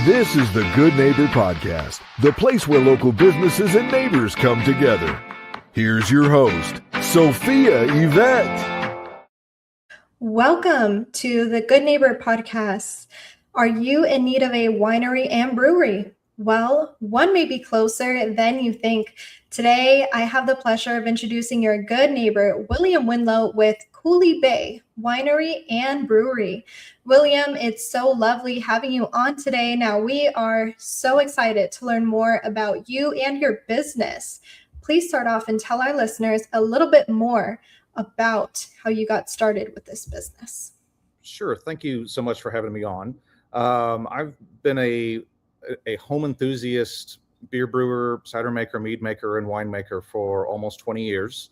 This is the Good Neighbor Podcast, the place where local businesses and neighbors come together. Here's your host, Sophia Yvette. Welcome to the Good Neighbor Podcast. Are you in need of a winery and brewery? Well, one may be closer than you think. Today, I have the pleasure of introducing your good neighbor, William Windlow with Cooley Bay Winery and Brewery. William, it's so lovely having you on today. Now, we are so excited to learn more about you and your business. Please start off and tell our listeners a little bit more about how you got started with this business. Sure. Thank you so much for having me on. I've been a home enthusiast, beer brewer, cider maker, mead maker, and winemaker for almost 20 years.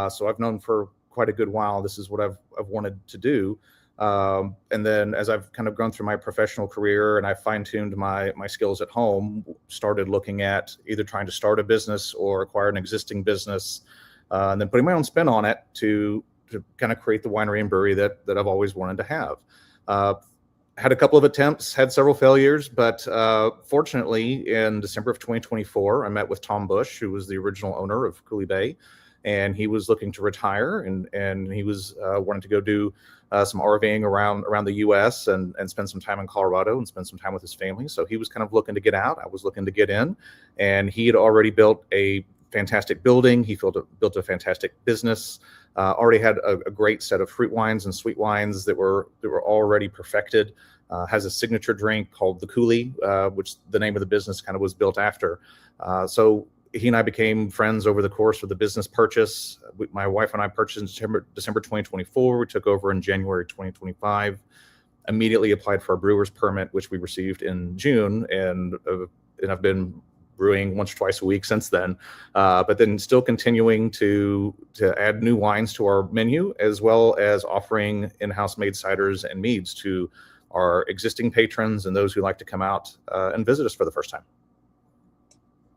So I've known for quite a good while this is what I've wanted to do. And then as I've kind of gone through my professional career and I fine-tuned my skills at home, started looking at either trying to start a business or acquire an existing business, and then putting my own spin on it to kind of create the winery and brewery that I've always wanted to have. Had a couple of attempts, had several failures, but fortunately in December of 2024, I met with Tom Bush, who was the original owner of Cooley Bay, and he was looking to retire and he was wanting to go do some RVing around the U.S. and spend some time in Colorado and spend some time with his family. So he was kind of looking to get out. I was looking to get in, and he had already built a fantastic building. He built a fantastic business. Already had a great set of fruit wines and sweet wines that were already perfected. Has a signature drink called the Cooley, which the name of the business kind of was built after. So he and I became friends over the course of the business purchase. My wife and I purchased in December 2024. We took over in January 2025. Immediately applied for our brewer's permit, which we received in June, and I've been brewing once or twice a week since then, but then still continuing to add new wines to our menu, as well as offering in-house made ciders and meads to our existing patrons and those who like to come out and visit us for the first time.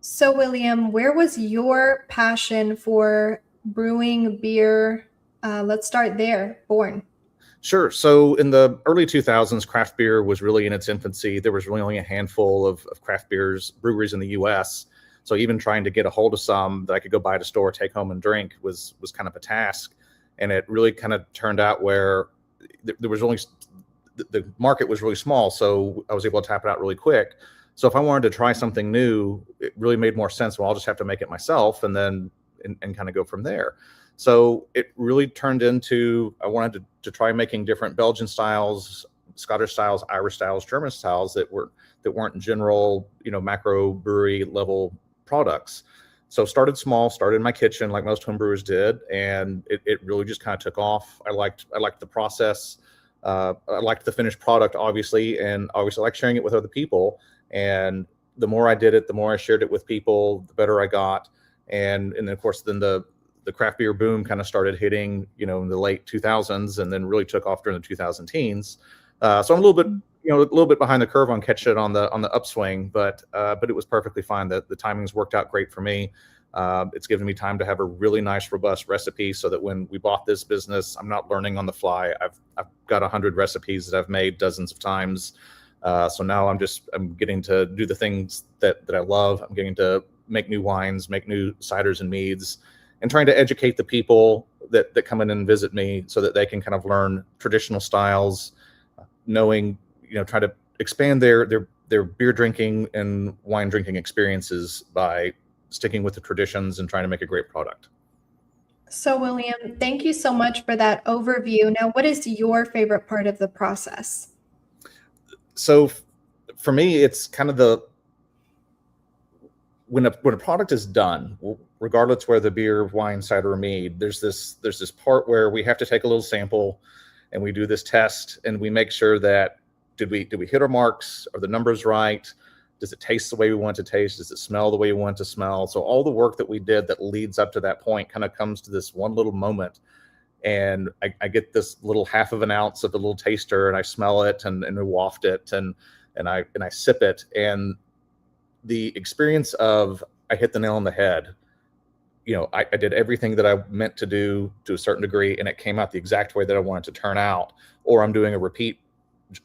So, William, where was your passion for brewing beer? Let's start there, born. Sure. So in the early 2000s, craft beer was really in its infancy. There was really only a handful of craft breweries in the U.S. So even trying to get a hold of some that I could go buy at a store, take home and drink was kind of a task. And it really kind of turned out where there was only the market was really small. So I was able to tap it out really quick. So if I wanted to try something new, it really made more sense. Well, I'll just have to make it myself and then and kind of go from there. So it really turned into, I wanted to try making different Belgian styles, Scottish styles, Irish styles, German styles that weren't general, macro brewery level products. So started small, started in my kitchen like most home brewers did, and it really just kind of took off. I liked the process. I liked the finished product, obviously, and obviously I like sharing it with other people. And the more I did it, the more I shared it with people, the better I got. And then of course, the craft beer boom kind of started hitting, in the late 2000s, and then really took off during the 2010s. So I'm a little bit behind the curve on catching it on the upswing, but it was perfectly fine. The timings worked out great for me. It's given me time to have a really nice, robust recipe, so that when we bought this business, I'm not learning on the fly. I've got 100 recipes that I've made dozens of times. So now I'm getting to do the things that I love. I'm getting to make new wines, make new ciders and meads, and trying to educate the people that come in and visit me so that they can kind of learn traditional styles, knowing, try to expand their beer drinking and wine drinking experiences by sticking with the traditions and trying to make a great product. So, William, thank you so much for that overview. Now, what is your favorite part of the process? So for me, it's kind of when a product is done, regardless whether beer, wine, cider, or mead, there's this part where we have to take a little sample and we do this test and we make sure that did we hit our marks? Are the numbers right? Does it taste the way we want it to taste? Does it smell the way we want it to smell? So all the work that we did that leads up to that point kind of comes to this one little moment. And I get this little half of an ounce of a little taster, and I smell it and I waft it and I sip it, and the experience of I hit the nail on the head. I did everything that I meant to do to a certain degree, and it came out the exact way that I wanted to turn out. Or I'm doing a repeat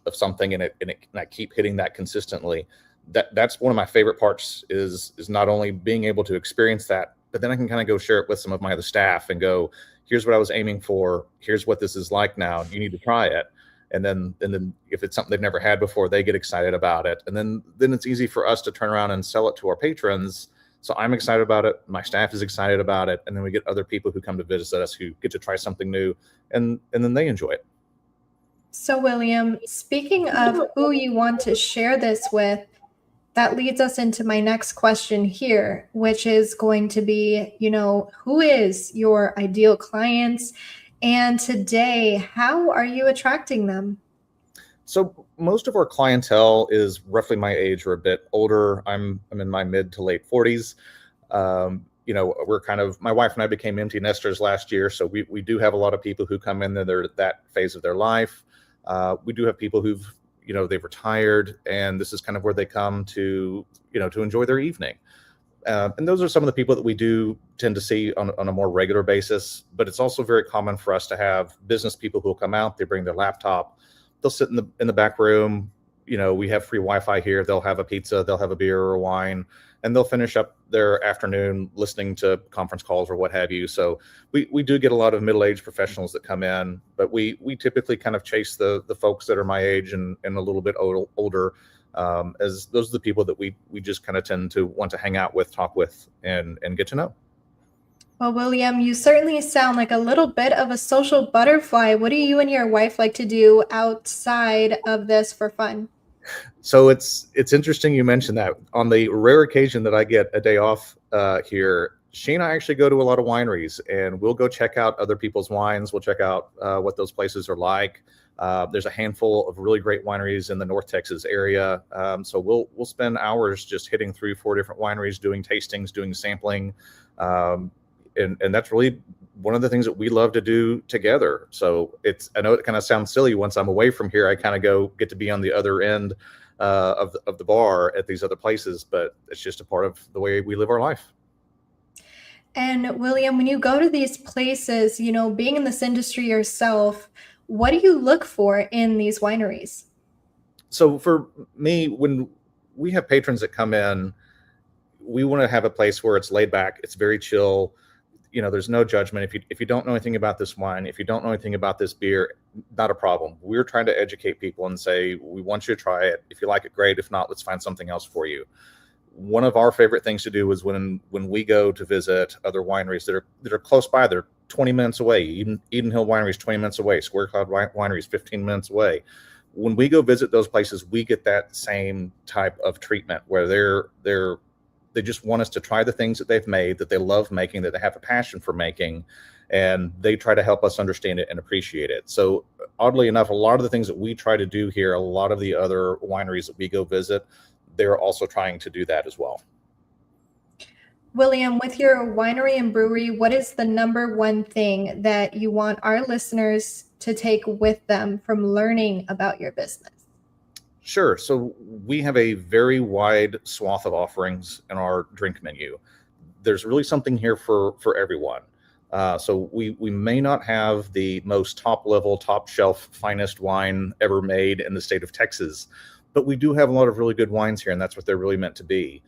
of something and I keep hitting that consistently. That's one of my favorite parts is not only being able to experience that, but then I can kind of go share it with some of my other staff and go, here's what I was aiming for. Here's what this is like now. You need to try it. And then if it's something they've never had before, they get excited about it. And then it's easy for us to turn around and sell it to our patrons. So I'm excited about it. My staff is excited about it. And then we get other people who come to visit us who get to try something new, and then they enjoy it. So William, speaking of who you want to share this with, that leads us into my next question here, which is going to be, who is your ideal clients? And today, how are you attracting them? So most of our clientele is roughly my age or a bit older. I'm in my mid to late 40s. We're my wife and I became empty nesters last year. So we do have a lot of people who come in and they're at that phase of their life. We do have people who've, they've retired, and this is kind of where they come to enjoy their evening. And those are some of the people that we do tend to see on a more regular basis. But it's also very common for us to have business people who will come out. They bring their laptop. They'll sit in the back room. We have free Wi-Fi here. They'll have a pizza. They'll have a beer or a wine, and they'll finish up their afternoon listening to conference calls or what have you. So we do get a lot of middle-aged professionals that come in, but we typically kind of chase the folks that are my age and a little bit older. As those are the people that we just kind of tend to want to hang out with, talk with, and get to know. Well, William, you certainly sound like a little bit of a social butterfly. What do you and your wife like to do outside of this for fun? So it's interesting you mentioned that. On the rare occasion that I get a day off here, she and I actually go to a lot of wineries, and we'll go check out other people's wines. We'll check out what those places are like. There's a handful of really great wineries in the North Texas area. So we'll spend hours just hitting through 4 different wineries, doing tastings, doing sampling. And that's really one of the things that we love to do together. So I know it kind of sounds silly. Once I'm away from here, I kind of get to be on the other end of the bar at these other places, but it's just a part of the way we live our life. And William, when you go to these places, being in this industry yourself, what do you look for in these wineries? So for me, when we have patrons that come in, we want to have a place where it's laid back, it's very chill. There's no judgment. If you don't know anything about this wine, if you don't know anything about this beer, not a problem. We're trying to educate people and say, we want you to try it. If you like it, great. If not, let's find something else for you. One of our favorite things to do is when we go to visit other wineries that are close by. They're 20 minutes away. Eden Hill Winery is 20 minutes away. Square Cloud Winery is 15 minutes away. When we go visit those places, we get that same type of treatment where they just want us to try the things that they've made, that they love making, that they have a passion for making, and they try to help us understand it and appreciate it. So oddly enough, a lot of the things that we try to do here, a lot of the other wineries that we go visit, they're also trying to do that as well. William, with your winery and brewery, what is the number one thing that you want our listeners to take with them from learning about your business? Sure. So we have a very wide swath of offerings in our drink menu. There's really something here for everyone. So we may not have the most top level, top shelf, finest wine ever made in the state of Texas, but we do have a lot of really good wines here, and that's what they're really meant to be.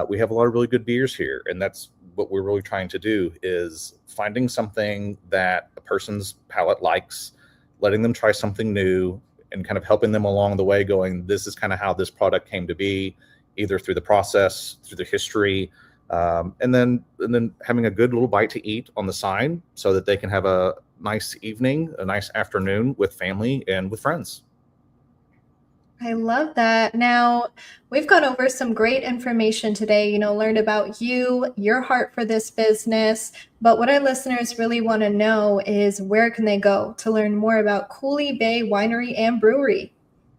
We have a lot of really good beers here, and that's what we're really trying to do, is finding something that a person's palate likes, letting them try something new, and kind of helping them along the way, going, this is kind of how this product came to be, either through the process, through the history, and then having a good little bite to eat on the side so that they can have a nice evening, a nice afternoon with family and with friends. I love that. Now, we've gone over some great information today, learned about you, your heart for this business. But what our listeners really want to know is, where can they go to learn more about Cooley Bay Winery and Brewery?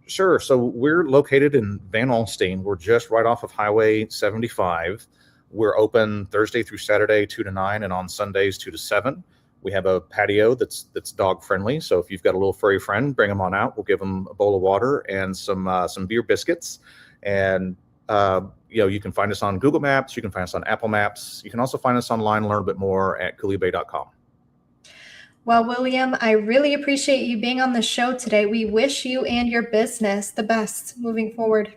Sure. So we're located in Van Alstyne. We're just right off of Highway 75. We're open Thursday through Saturday, 2 to 9, and on Sundays, 2 to 7. We have a patio that's dog friendly. So if you've got a little furry friend, bring them on out. We'll give them a bowl of water and some beer biscuits. And you can find us on Google Maps. You can find us on Apple Maps. You can also find us online and learn a bit more at CooleyBay.com. Well, William, I really appreciate you being on the show today. We wish you and your business the best moving forward.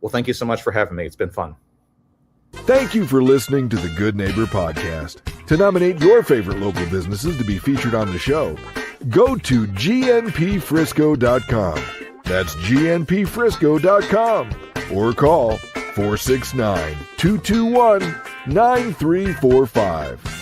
Well, thank you so much for having me. It's been fun. Thank you for listening to the Good Neighbor Podcast. To nominate your favorite local businesses to be featured on the show, go to gnpfrisco.com. That's gnpfrisco.com or call 469-221-9345.